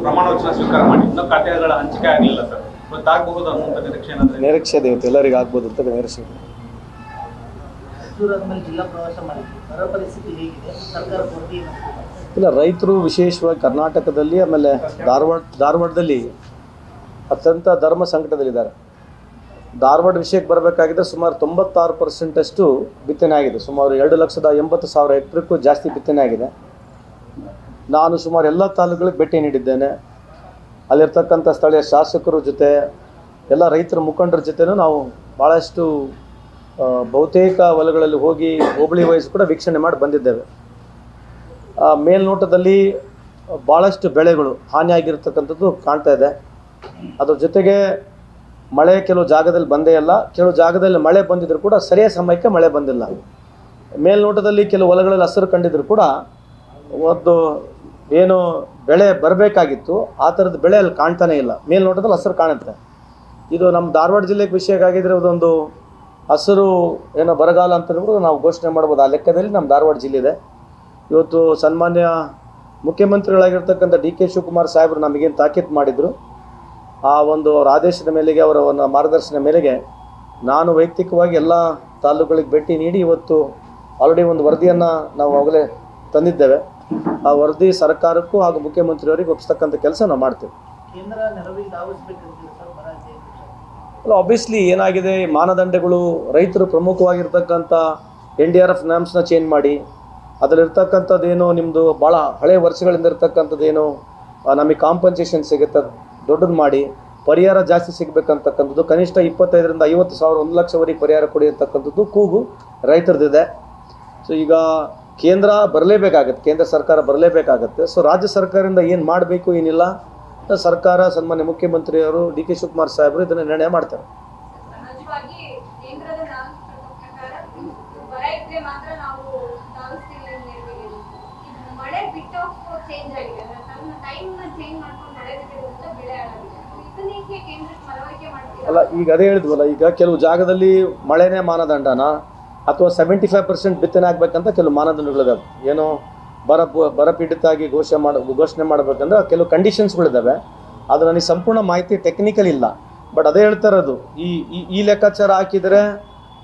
ಪ್ರಮಾಣ ವಚನ ಸ್ವೀಕಾರ ಮಾಡಿ ಇನ್ನೂ ಖಾತೆಗಳ ಹಂಚಿಕೆ ಆಗಲಿಲ್ಲ ಸರ್. ಇವತ್ತಾಗಬಹುದು ಅನ್ನುವಂಥ ನಿರೀಕ್ಷೆ ಏನಾದ್ರೆ ನಿರೀಕ್ಷೆ ಇದೆ, ಇವತ್ತು ಎಲ್ಲರಿಗೂ ಆಗ್ಬೋದು ಅಂತ ನಿರೀಕ್ಷೆ ಇದೆ. ಜಿಲ್ಲಾ ಪ್ರವಾಸ ಮಾಡಿದ್ವಿ, ಬರ ಪರಿಸ್ಥಿತಿ ಹೇಗಿದೆ, ಸರ್ಕಾರ ಇಲ್ಲ, ರೈತರು ವಿಶೇಷವಾಗಿ ಕರ್ನಾಟಕದಲ್ಲಿ ಆಮೇಲೆ ಧಾರವಾಡದಲ್ಲಿ ಅತ್ಯಂತ ಧರ್ಮ ಸಂಕಟದಲ್ಲಿದ್ದಾರೆ. ಧಾರವಾಡ ವಿಷಯಕ್ಕೆ ಬರಬೇಕಾಗಿದ್ದರೆ ಸುಮಾರು 96% ಬಿತ್ತನೆ ಆಗಿದೆ. ಸುಮಾರು 2,80,000 ಹೆಕ್ಟರ್ಗೂ ಜಾಸ್ತಿ ಬಿತ್ತನೆ ಆಗಿದೆ. ನಾನು ಸುಮಾರು ಎಲ್ಲ ತಾಲೂಕುಗಳಿಗೆ ಭೇಟಿ ನೀಡಿದ್ದೇನೆ. ಅಲ್ಲಿರ್ತಕ್ಕಂಥ ಸ್ಥಳೀಯ ಶಾಸಕರ ಜೊತೆ ಎಲ್ಲ ರೈತರ ಮುಖಂಡರ ಜೊತೆನೂ ನಾವು ಭಾಳಷ್ಟು ಬಹುತೇಕ ಹೊಲಗಳಲ್ಲಿ ಹೋಗಿ ಹೋಬಳಿ ವೈಸ್ ಕೂಡ ವೀಕ್ಷಣೆ ಮಾಡಿ ಬಂದಿದ್ದೇವೆ. ಮೇಲ್ನೋಟದಲ್ಲಿ ಭಾಳಷ್ಟು ಬೆಳೆಗಳು ಹಾನಿಯಾಗಿರ್ತಕ್ಕಂಥದ್ದು ಕಾಣ್ತಾ ಇದೆ. ಅದ್ರ ಜೊತೆಗೆ ಮಳೆ ಕೆಲವು ಜಾಗದಲ್ಲಿ ಬಂದೇ ಇಲ್ಲ, ಕೆಲವು ಜಾಗದಲ್ಲಿ ಮಳೆ ಬಂದಿದ್ರು ಕೂಡ ಸರಿಯಾದ ಸಮಯಕ್ಕೆ ಮಳೆ ಬಂದಿಲ್ಲ. ಮೇಲ್ನೋಟದಲ್ಲಿ ಕೆಲವು ಹೊಲಗಳಲ್ಲಿ ಹಸಿರು ಕಂಡಿದ್ರು ಕೂಡ ಒಂದು ಏನು ಬೆಳೆ ಬರಬೇಕಾಗಿತ್ತು ಆ ಥರದ ಬೆಳೆ ಅಲ್ಲಿ ಕಾಣ್ತಾನೇ ಇಲ್ಲ. ಮೇಲ್ನೋಟದಲ್ಲಿ ಹಸಿರು ಕಾಣುತ್ತೆ. ಇದು ನಮ್ಮ ಧಾರವಾಡ ಜಿಲ್ಲೆಗೆ ವಿಷಯಕ್ಕಾಗಿದ್ದರೆ ಅದೊಂದು ಹಸಿರು ಏನೋ ಬರಗಾಲ ಅಂತ ಹೇಳ್ಬಿಟ್ಟು ನಾವು ಘೋಷಣೆ ಮಾಡ್ಬೋದು. ಆ ಲೆಕ್ಕದಲ್ಲಿ ನಮ್ಮ ಧಾರವಾಡ ಜಿಲ್ಲೆ ಇದೆ. ಇವತ್ತು ಸನ್ಮಾನ್ಯ ಮುಖ್ಯಮಂತ್ರಿಗಳಾಗಿರ್ತಕ್ಕಂಥ ಡಿ.ಕೆ. ಶಿವಕುಮಾರ್ ಸಾಹೇಬರು ನಮಗೇನು ತಾಕೀತು ಮಾಡಿದರು, ಆ ಒಂದು ಅವರ ಆದೇಶದ ಮೇಲೆಗೆ ಅವರ ಒಂದು ಮಾರ್ಗದರ್ಶನ ಮೇಲೆಗೆ ನಾನು ವೈಯಕ್ತಿಕವಾಗಿ ಎಲ್ಲ ತಾಲೂಕುಗಳಿಗೆ ಭೇಟಿ ನೀಡಿ ಇವತ್ತು ಆಲ್ರೆಡಿ ಒಂದು ವರದಿಯನ್ನು ನಾವು ಆಗಲೇ ತಂದಿದ್ದೇವೆ. ಆ ವರದಿ ಸರ್ಕಾರಕ್ಕೂ ಹಾಗೂ ಮುಖ್ಯಮಂತ್ರಿಯವರಿಗೆ ಒಪ್ಪಿಸ್ತಕ್ಕಂಥ ಕೆಲಸ ನಾವು ಮಾಡ್ತೇವೆ. ಅಲ್ಲ, ಆಬ್ವಿಯಸ್ಲಿ ಏನಾಗಿದೆ, ಮಾನದಂಡಗಳು ರೈತರು ಪ್ರಮುಖವಾಗಿರ್ತಕ್ಕಂಥ NDRF ನಾಮ್ಸ್ನ ಚೇಂಜ್ ಮಾಡಿ ಅದರಲ್ಲಿರ್ತಕ್ಕಂಥದ್ದೇನು ನಿಮ್ಮದು ಭಾಳ ಹಳೆಯ ವರ್ಷಗಳಿಂದ ಇರ್ತಕ್ಕಂಥದ್ದೇನು ನಮಗೆ ಕಾಂಪನ್ಸೇಷನ್ ಸಿಗುತ್ತೆ ದೊಡ್ಡದು ಮಾಡಿ ಪರಿಹಾರ ಜಾಸ್ತಿ ಸಿಗಬೇಕಂತಕ್ಕಂಥದ್ದು, ಕನಿಷ್ಠ 25,000 ರಿಂದ 50,000 1 ಲಕ್ಷವರೆಗೆ ಪರಿಹಾರ ಕೊಡಿ ಅಂತಕ್ಕಂಥದ್ದು ಕೂಗು ರೈತರದಿದೆ. ಸೊ ಈಗ ಕೇಂದ್ರ ಬರಲೇಬೇಕಾಗತ್ತೆ, ಕೇಂದ್ರ ಸರ್ಕಾರ ಬರಲೇಬೇಕಾಗತ್ತೆ. ಸೊ ರಾಜ್ಯ ಸರ್ಕಾರದಿಂದ ಏನು ಮಾಡಬೇಕು ಏನಿಲ್ಲ ಸರ್ಕಾರ ಸನ್ಮಾನ್ಯ ಮುಖ್ಯಮಂತ್ರಿಯವರು ಡಿ.ಕೆ. ಶಿವಕುಮಾರ್ ಸಾಹೇಬರು ಇದನ್ನು ನಿರ್ಣಯ ಮಾಡ್ತಾರೆ. ಅಲ್ಲ, ಈಗ ಅದೇ ಹೇಳಿದ್ವಲ್ಲ, ಈಗ ಕೆಲವು ಜಾಗದಲ್ಲಿ ಮಳೆನೇ ಮಾನದಂಡನ ಅಥವಾ 75% ಬಿತ್ತನೆ ಆಗಬೇಕಂತ ಕೆಲವು ಮಾನದಂಡಗಳಿದ್ದಾವೆ. ಏನೋ ಬರಪೀಡಿತಾಗಿ ಘೋಷಣೆ ಮಾಡಬೇಕಂದ್ರೆ ಕೆಲವು ಕಂಡೀಷನ್ಸ್ಗಳಿದ್ದಾವೆ. ಅದು ನನಗೆ ಸಂಪೂರ್ಣ ಮಾಹಿತಿ ಟೆಕ್ನಿಕಲ್ ಇಲ್ಲ. ಬಟ್ ಅದೇ ಹೇಳ್ತಾ ಇರೋದು, ಈ ಲೆಕ್ಕಾಚಾರ ಹಾಕಿದರೆ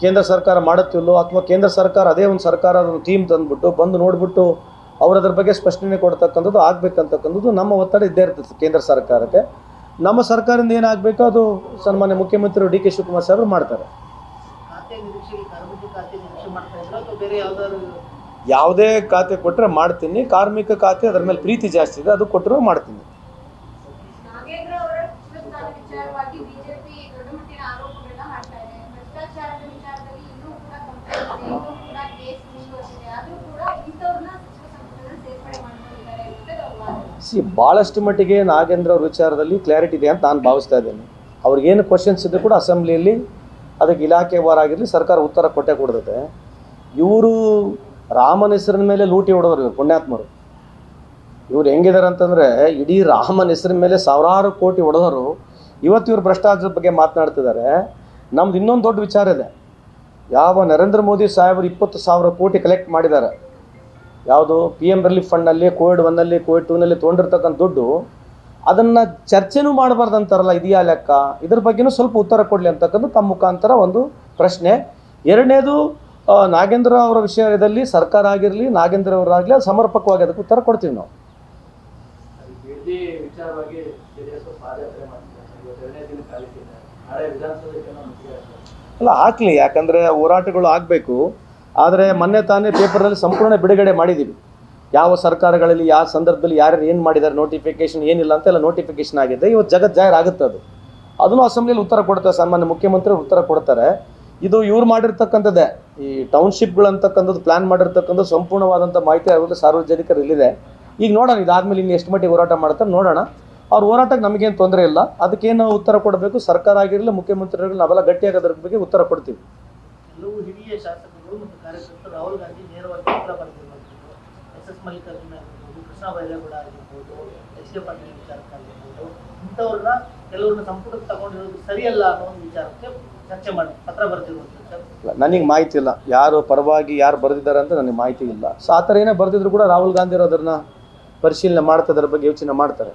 ಕೇಂದ್ರ ಸರ್ಕಾರ ಮಾಡುತ್ತಿಲ್ಲೋ ಅಥವಾ ಕೇಂದ್ರ ಸರ್ಕಾರ ಅದೇ ಒಂದು ಸರ್ಕಾರ ಒಂದು ಟೀಮ್ ತಂದುಬಿಟ್ಟು ಬಂದು ನೋಡಿಬಿಟ್ಟು ಅವ್ರು ಅದ್ರ ಬಗ್ಗೆ ಸ್ಪಷ್ಟನೆ ಕೊಡ್ತಕ್ಕಂಥದ್ದು ಆಗಬೇಕಂತಕ್ಕಂಥದ್ದು ನಮ್ಮ ಒತ್ತಡ ಇದ್ದೇ ಇರ್ತದೆ ಕೇಂದ್ರ ಸರ್ಕಾರಕ್ಕೆ. ನಮ್ಮ ಸರ್ಕಾರದಿಂದ ಏನಾಗಬೇಕು ಅದು ಸನ್ಮಾನ್ಯ ಮುಖ್ಯಮಂತ್ರಿ ಡಿ.ಕೆ. ಶಿವಕುಮಾರ್ ಸಾಹೇಬರು ಮಾಡ್ತಾರೆ. ಯಾವುದೇ ಖಾತೆ ಕೊಟ್ಟರೆ ಮಾಡ್ತೀನಿ. ಕಾರ್ಮಿಕ ಖಾತೆ ಅದರ ಮೇಲೆ ಪ್ರೀತಿ ಜಾಸ್ತಿ ಇದೆ, ಅದು ಕೊಟ್ಟರು ಮಾಡ್ತೀನಿ. ಭಾಳಷ್ಟು ಮಟ್ಟಿಗೆ ನಾಗೇಂದ್ರ ಅವ್ರ ವಿಚಾರದಲ್ಲಿ ಕ್ಲಾರಿಟಿ ಇದೆ ಅಂತ ನಾನು ಭಾವಿಸ್ತಾ ಇದ್ದೇನೆ. ಅವ್ರಿಗೇನು ಕ್ವಶನ್ಸ್ ಇದ್ದರೂ ಕೂಡ ಅಸೆಂಬ್ಲಿಯಲ್ಲಿ ಅದಕ್ಕೆ ಇಲಾಖೆವಾರಾಗಿರಲಿ ಸರ್ಕಾರ ಉತ್ತರ ಕೊಟ್ಟೇ ಕೊಡ್ತದೆ. ಇವರು ರಾಮನ ಹೆಸರಿನ ಮೇಲೆ ಲೂಟಿ ಹೊಡೆದ್ರು ಇವರು ಪುಣ್ಯಾತ್ಮರು. ಇವ್ರು ಹೆಂಗಿದ್ದಾರೆ ಅಂತಂದರೆ ಇಡೀ ರಾಮನ ಹೆಸರಿನ ಮೇಲೆ ಸಾವಿರಾರು ಕೋಟಿ ಹೊಡೆದರು. ಇವತ್ತು ಇವರು ಭ್ರಷ್ಟಾಚಾರದ ಬಗ್ಗೆ ಮಾತನಾಡ್ತಿದ್ದಾರೆ. ನಮ್ದು ಇನ್ನೊಂದು ದೊಡ್ಡ ವಿಚಾರ ಇದೆ. ಯಾವ ನರೇಂದ್ರ ಮೋದಿ ಸಾಹೇಬರು 20,000 ಕೋಟಿ ಕಲೆಕ್ಟ್ ಮಾಡಿದ್ದಾರೆ, ಯಾವುದು PM ರಿಲೀಫ್ ಫಂಡ್ನಲ್ಲಿ ಕೋವಿಡ್ 1ನಲ್ಲಿ ಕೋವಿಡ್ 2ನಲ್ಲಿ ತೊಗೊಂಡಿರ್ತಕ್ಕಂಥ ದುಡ್ಡು, ಅದನ್ನು ಚರ್ಚೆನೂ ಮಾಡಬಾರ್ದು ಅಂತಾರಲ್ಲ, ಇದೆಯಾ ಲೆಕ್ಕ? ಇದ್ರ ಬಗ್ಗೆನೂ ಸ್ವಲ್ಪ ಉತ್ತರ ಕೊಡಲಿ ಅಂತಕ್ಕಂಥ ತಮ್ಮ ಮುಖಾಂತರ ಒಂದು ಪ್ರಶ್ನೆ. ಎರಡನೇದು, ನಾಗೇಂದ್ರ ಅವರ ವಿಷಯದಲ್ಲಿ ಸರ್ಕಾರ ಆಗಿರಲಿ ನಾಗೇಂದ್ರ ಅವರಾಗಲಿ ಅದು ಸಮರ್ಪಕವಾಗಿ ಅದಕ್ಕೆ ಉತ್ತರ ಕೊಡ್ತೀವಿ ನಾವು. ಅಲ್ಲ, ಹಾಕಲಿ, ಯಾಕಂದರೆ ಹೋರಾಟಗಳು ಆಗಬೇಕು. ಆದರೆ ಮೊನ್ನೆ ತಾನೇ ಪೇಪರ್ನಲ್ಲಿ ಸಂಪೂರ್ಣ ಬಿಡುಗಡೆ ಮಾಡಿದ್ದೀವಿ. ಯಾವ ಸರ್ಕಾರಗಳಲ್ಲಿ ಯಾವ ಸಂದರ್ಭದಲ್ಲಿ ಯಾರ್ಯಾರು ಏನು ಮಾಡಿದ್ದಾರೆ, ನೋಟಿಫಿಕೇಷನ್ ಏನಿಲ್ಲ ಅಂತೆಲ್ಲ ನೋಟಿಫಿಕೇಷನ್ ಆಗಿದೆ. ಇವತ್ತು ಜಗತ್ತು ಜಾಹೀರಾಗುತ್ತೆ. ಅದನ್ನು ಅಸೆಂಬ್ಲಿಯಲ್ಲಿ ಉತ್ತರ ಕೊಡ್ತಾರೆ, ಸಾಮಾನ್ಯ ಮುಖ್ಯಮಂತ್ರಿ ಉತ್ತರ ಕೊಡ್ತಾರೆ. ಇದು ಇವ್ರು ಮಾಡಿರ್ತಕ್ಕಂಥದ್ದೇ, ಈ ಟೌನ್ಶಿಪ್ಗಳು ಅಂತಕ್ಕಂಥದ್ದು ಪ್ಲ್ಯಾನ್ ಮಾಡಿರ್ತಕ್ಕಂಥದ್ದು ಸಂಪೂರ್ಣವಾದಂಥ ಮಾಹಿತಿ ಆಗೋದು ಸಾರ್ವಜನಿಕರು ಇಲ್ಲಿದೆ. ಈಗ ನೋಡೋಣ, ಇದಾದಮೇಲೆ ಇನ್ನು ಎಷ್ಟು ಮಟ್ಟಿಗೆ ಹೋರಾಟ ಮಾಡ್ತಾರೆ ನೋಡೋಣ. ಅವ್ರ ಹೋರಾಟಕ್ಕೆ ನಮಗೇನು ತೊಂದರೆ ಇಲ್ಲ. ಅದಕ್ಕೇನು ಉತ್ತರ ಕೊಡಬೇಕು ಸರ್ಕಾರ ಆಗಿರಲಿ ಮುಖ್ಯಮಂತ್ರಿಗಳು ನಾವೆಲ್ಲ ಗಟ್ಟಿಯಾಗಿ ಅದ್ರ ಬಗ್ಗೆ ಉತ್ತರ ಕೊಡ್ತೀವಿ. ಕೆಲವು ಹಿರಿಯ ಶಾಸಕರು ಮತ್ತು ಕಾರ್ಯಕರ್ತರು ರಾಹುಲ್ ಗಾಂಧಿ ನೇರವಾಗಿ ಪತ್ರ ಬರೆದಿರುವಂಥದ್ದು, SS ಮಲ್ಲಿಕಾರ್ಜುನ ಆಗಿರ್ಬೋದು, ಕೃಷ್ಣ ಬೈರೇಗೌಡ ಆಗಿರ್ಬೋದು, H.K. ಪಾಟೀಲ್ ವಿಚಾರಕ್ಕಾಗಿರ್ಬೋದು, ಇಂಥವ್ರನ್ನ ಕೆಲವ್ರನ್ನ ಸಂಪುಟಕ್ಕೆ ತಗೊಂಡಿರೋದು ಸರಿಯಲ್ಲ ಅನ್ನೋ ಒಂದು ವಿಚಾರಕ್ಕೆ ಚರ್ಚೆ ಮಾಡಿ ಪತ್ರ ಬರೆದಿರುವಂಥದ್ದು. ನನಗೆ ಮಾಹಿತಿ ಇಲ್ಲ ಯಾರು ಪರವಾಗಿ ಯಾರು ಬರೆದಿದ್ದಾರೆ ಅಂತ ನನಗೆ ಮಾಹಿತಿ ಇಲ್ಲ. ಸೊ ಆ ಥರ ಏನೇ ಬರೆದಿದ್ರು ಕೂಡ ರಾಹುಲ್ ಗಾಂಧಿ ಅದನ್ನು ಪರಿಶೀಲನೆ ಮಾಡ್ತಾ ಅದ್ರ ಬಗ್ಗೆ ಯೋಚನೆ ಮಾಡ್ತಾರೆ.